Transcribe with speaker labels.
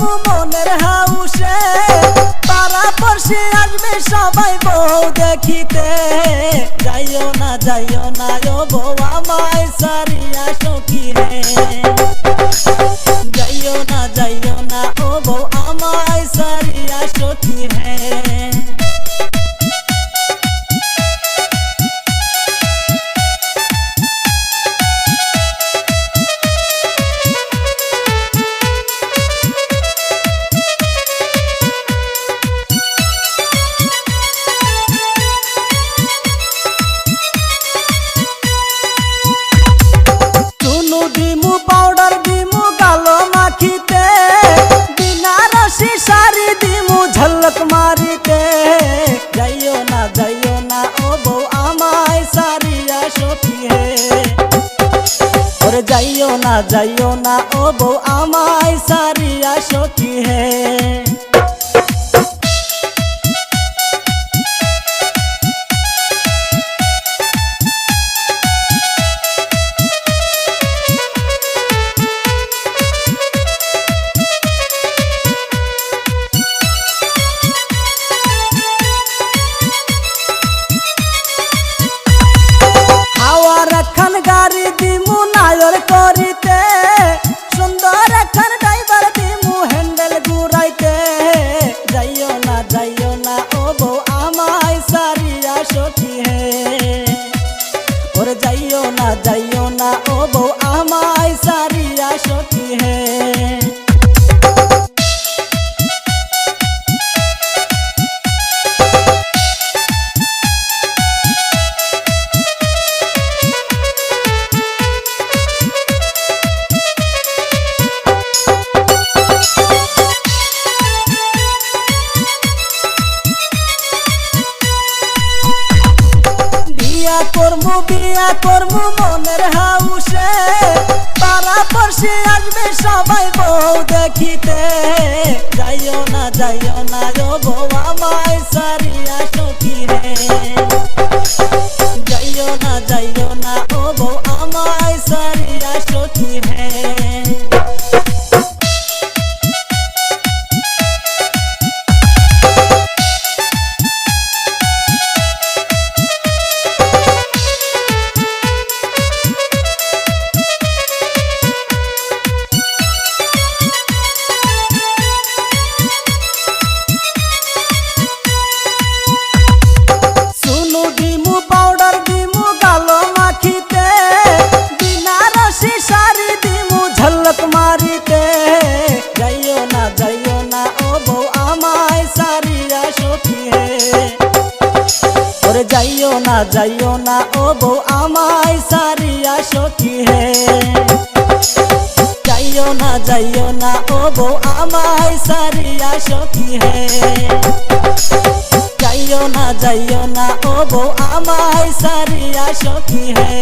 Speaker 1: করবো মনের হাউসে, পাড়া পড়শি আসবে সবাই বউ দেখিতে। যাইও না ও বউ আমায় সারিয়া সখী রে, যাইও না ও বউ আমায় সারিয়া সখী রে। পাউডার দিমু গালো মাখিতে, বিনারসি শাড়ি দিমু ঝলক মারিতে। যাইও না ও বউ আমায় সারিয়া সখী হে, ওরে যাইও না ও বউ আমায় সারিয়া সখী হে। গাড়ি দিমু নায়র করিতে, সুন্দর এখন ড্রাইভার দিমু হ্যান্ডেল ঘুরাইতে। যাইও না ও বউ আমায় সারিয়া সখী হে, ওরে যাইও না ও বউ আমায় সারিয়া সখী হে। বিয়া করবো মনের হাউসে, পাড়া পড়শি আসবে সবাই বউ দেখিতে। যাইও না ও বউ আমায় সারিয়া সখী রে, যাইও না ও বউ আমায় সারিয়া সখী রে। পাউডার দিমু গালো মাখিতে, বিনারসি শাড়ি দিমু ঝলক মারিতে। যাইও না ও বউ আমায় সারিয়া সখী হে, ওরে যাইও না ও বউ আমায় সারিয়া সখী হে। যাইও না ও বউ আমায় সারিয়া সখী হে, যাইও না ও বউ আমায় সারিয়া সখী হে।